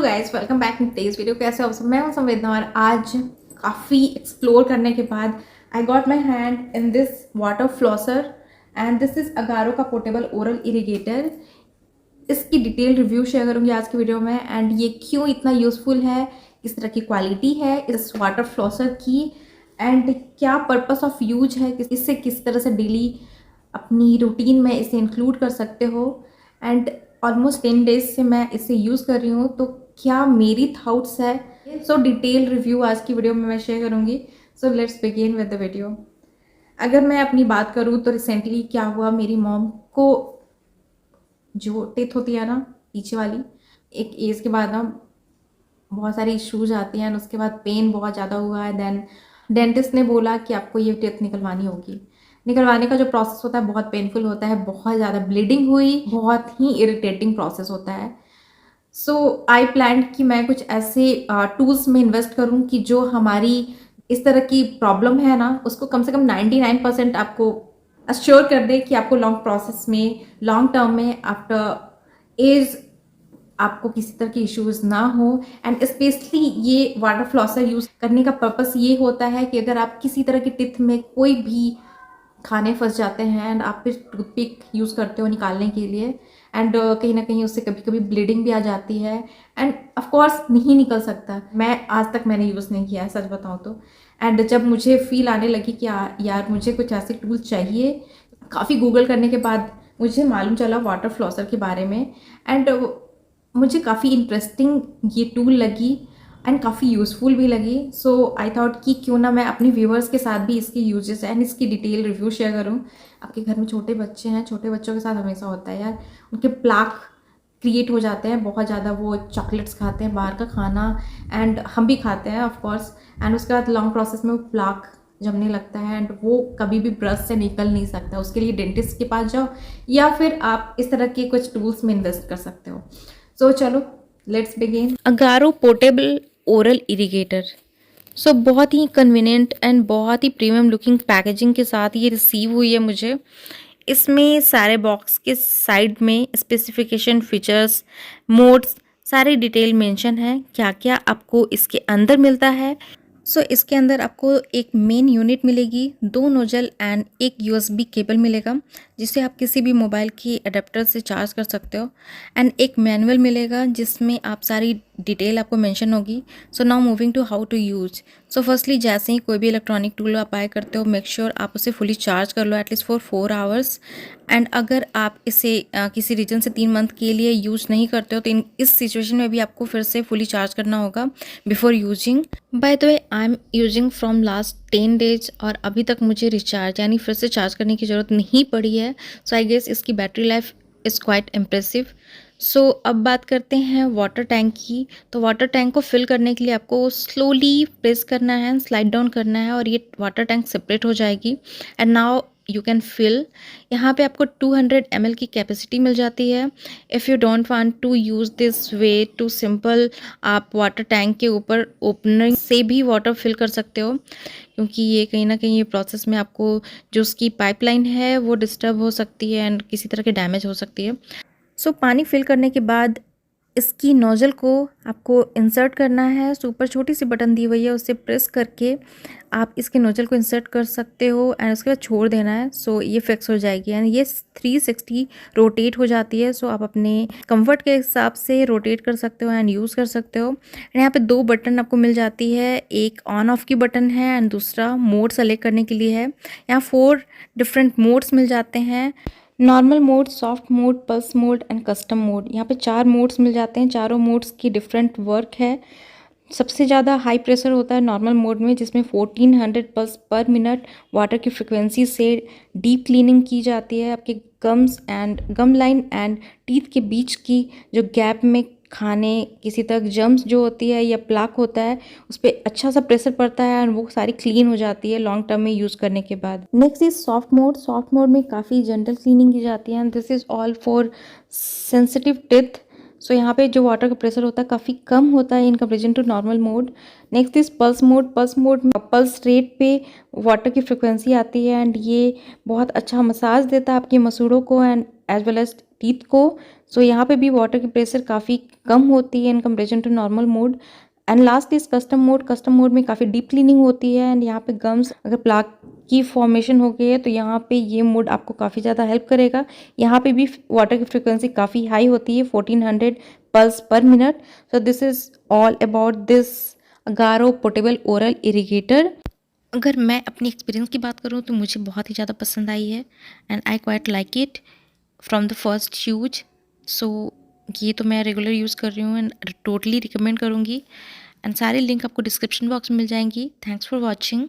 Guys, welcome back in this video. कैसे हो सब? मैं हूं संवेदना और आज काफ़ी एक्सप्लोर करने के बाद I got my hand in this water flosser and this is Agaro का पोर्टेबल ओरल इरिगेटर। इसकी डिटेल रिव्यू शेयर करूंगी आज की वीडियो में एंड ये क्यों इतना यूजफुल है, किस तरह की क्वालिटी है इस वाटर फ्लॉसर की एंड क्या पर्पस ऑफ यूज है, इससे किस तरह से डेली अपनी रूटीन में इसे इंक्लूड कर सकते हो। एंड ऑलमोस्ट 10 डेज से मैं इसे यूज़ कर रही हूँ, तो क्या मेरी थाट्स है, सो डिटेल रिव्यू आज की वीडियो में मैं शेयर करूँगी। So let's begin with the video. अगर मैं अपनी बात करूँ तो रिसेंटली क्या हुआ, मेरी मॉम को जो टिथ होती है ना पीछे वाली, एक एज के बाद ना बहुत सारी इश्यूज आती हैं, उसके बाद पेन बहुत ज़्यादा हुआ है। देन डेंटिस्ट ने बोला कि आपको ये टिथ निकलवानी होगी। निकलवाने का जो प्रोसेस होता है बहुत पेनफुल होता है, बहुत ज़्यादा ब्लीडिंग हुई, बहुत ही इरिटेटिंग प्रोसेस होता है। सो आई प्लान कि मैं कुछ ऐसे टूल्स में इन्वेस्ट करूं कि जो हमारी इस तरह की प्रॉब्लम है ना उसको कम से कम 99% आपको अश्योर कर दे कि आपको लॉन्ग प्रोसेस में, लॉन्ग टर्म में, आफ्टर एज आपको किसी तरह की इश्यूज ना हो। एंड स्पेशली ये वाटर फ्लॉसर यूज करने का पर्पस ये होता है कि अगर आप किसी तरह की टिथ में कोई भी खाने फंस जाते हैं एंड आप फिर टूथपिक यूज़ करते हो निकालने के लिए एंड कहीं ना कहीं उससे कभी कभी ब्लीडिंग भी आ जाती है एंड ऑफ कोर्स नहीं निकल सकता। मैं आज तक मैंने यूज़ नहीं किया है सच बताऊँ तो। एंड जब मुझे फील आने लगी कि यार मुझे कुछ ऐसे टूल चाहिए, काफ़ी गूगल करने के बाद मुझे मालूम चला वाटर फ्लॉसर के बारे में एंड मुझे काफ़ी इंटरेस्टिंग ये टूल लगी एंड काफ़ी यूज़फुल भी लगी। सो आई थॉट कि क्यों ना मैं अपने व्यूअर्स के साथ भी इसके यूजेस एंड इसकी डिटेल रिव्यू शेयर करूँ। आपके घर में छोटे बच्चे हैं, छोटे बच्चों के साथ हमेशा होता है यार, उनके प्लाक क्रिएट हो जाते हैं बहुत ज़्यादा, वो चॉकलेट्स खाते हैं, बाहर का खाना एंड हम भी खाते हैं ऑफ कोर्स, एंड उसके बाद लॉन्ग प्रोसेस में वो प्लाक जमने लगता है एंड वो कभी भी ब्रश से निकल नहीं सकता। उसके लिए डेंटिस्ट के पास जाओ या फिर आप इस तरह के कुछ टूल्स में इन्वेस्ट कर सकते हो। सो चलो let's begin. Agaro portable oral irrigator. So बहुत ही कन्वीनियंट एंड बहुत ही प्रीमियम लुकिंग पैकेजिंग के साथ ये रिसीव हुई है मुझे। इसमें सारे बॉक्स के साइड में स्पेसिफिकेशन, फीचर्स, मोड्स, सारी डिटेल मेंशन है, क्या क्या आपको इसके अंदर मिलता है। सो इसके अंदर आपको एक मेन यूनिट मिलेगी, 2 नोजल एंड एक यूएसबी केबल मिलेगा जिसे आप किसी भी मोबाइल की अडेप्टर से चार्ज कर सकते हो एंड एक मैनुअल मिलेगा जिसमें आप सारी डिटेल आपको मेंशन होगी। So now moving to how to use. So firstly जैसे ही कोई भी इलेक्ट्रॉनिक टूल आप बाय करते हो, मेक श्योर आप उसे फुली चार्ज कर लो एटलीस्ट फॉर 4 आवर्स। एंड अगर आप इसे किसी रीजन से 3 मंथ के लिए यूज नहीं करते हो तो इस सिचुएशन में भी आपको फिर से फुली चार्ज करना होगा before using. By the way I am using from last 10 days और अभी तक मुझे रिचार्ज यानी फिर से चार्ज करने की ज़रूरत नहीं पड़ी है। सो आई गेस इसकी battery life is quite impressive. So अब बात करते हैं वाटर टैंक की। तो वाटर टैंक को फिल करने के लिए आपको स्लोली प्रेस करना है, स्लाइड डाउन करना है और ये वाटर टैंक सेपरेट हो जाएगी and now you can fill. यहाँ पे आपको 200 ml की कैपेसिटी मिल जाती है। If you don't want to use this way too simple, आप वाटर टैंक के ऊपर ओपनर से भी वाटर फिल कर सकते हो क्योंकि ये कहीं ना कहीं ये प्रोसेस में आपको जो उसकी पाइपलाइन है वो डिस्टर्ब हो सकती है एंड किसी तरह की डैमेज हो सकती है। सो पानी फिल करने के बाद इसकी नोजल को आपको इंसर्ट करना है। सो ऊपर छोटी सी बटन दी हुई है, उससे प्रेस करके आप इसके नोजल को इंसर्ट कर सकते हो एंड उसके बाद छोड़ देना है। सो ये फिक्स हो जाएगी एंड ये 360 रोटेट हो जाती है। सो आप अपने कंफर्ट के हिसाब से रोटेट कर सकते हो एंड यूज़ कर सकते हो। एंड यहाँ पे 2 बटन आपको मिल जाती है, एक ऑन ऑफ की बटन है एंड दूसरा मोड सेलेक्ट करने के लिए है। यहाँ 4 डिफरेंट मोड्स मिल जाते हैं, normal mode, soft mode, pulse mode and custom mode. यहाँ पे 4 मोड्स मिल जाते हैं, चारों मोड्स की डिफरेंट वर्क है। सबसे ज़्यादा हाई प्रेशर होता है नॉर्मल मोड में जिसमें 1400 पल्स पर मिनट वाटर की फ्रिक्वेंसी से डीप क्लीनिंग की जाती है। आपके gums and gum line and teeth के बीच की जो गैप में खाने किसी तक जम्स जो होती है या प्लाक होता है उस पर अच्छा सा प्रेशर पड़ता है और वो सारी क्लीन हो जाती है लॉन्ग टर्म में यूज़ करने के बाद। Next is soft mode. Soft mode में काफ़ी जेंटल क्लीनिंग की जाती है and this is all for sensitive teeth. So यहाँ पे जो वाटर का प्रेशर होता है काफ़ी कम होता है in comparison to normal mode. Next is pulse mode. Pulse mode में पल्स रेट पे वाटर की फ्रिक्वेंसी आती है एंड ये बहुत अच्छा मसाज देता है आपके मसूड़ों को and as well as teeth को। सो यहाँ पे भी वाटर की प्रेशर काफ़ी कम होती है in comparison to normal mode. And last is custom mode में काफ़ी डीप क्लीनिंग होती है। एंड यहाँ पे गम्स अगर प्लाक की फॉर्मेशन हो गई है तो यहाँ पे ये मोड आपको काफ़ी ज़्यादा हेल्प करेगा। यहाँ पे भी वाटर की फ्रिक्वेंसी काफ़ी हाई होती है, 1400 पल्स पर minute. So this is all about this Agaro portable oral irrigator. अगर मैं अपनी एक्सपीरियंस की बात करूँ तो मुझे बहुत ही ज़्यादा पसंद आई है and I quite like it from the first use. So ये तो मैं रेगुलर यूज़ कर रही हूँ एंड टोटली रिकमेंड करूँगी। एंड सारी लिंक आपको डिस्क्रिप्शन बॉक्स में मिल जाएंगी। Thanks for watching.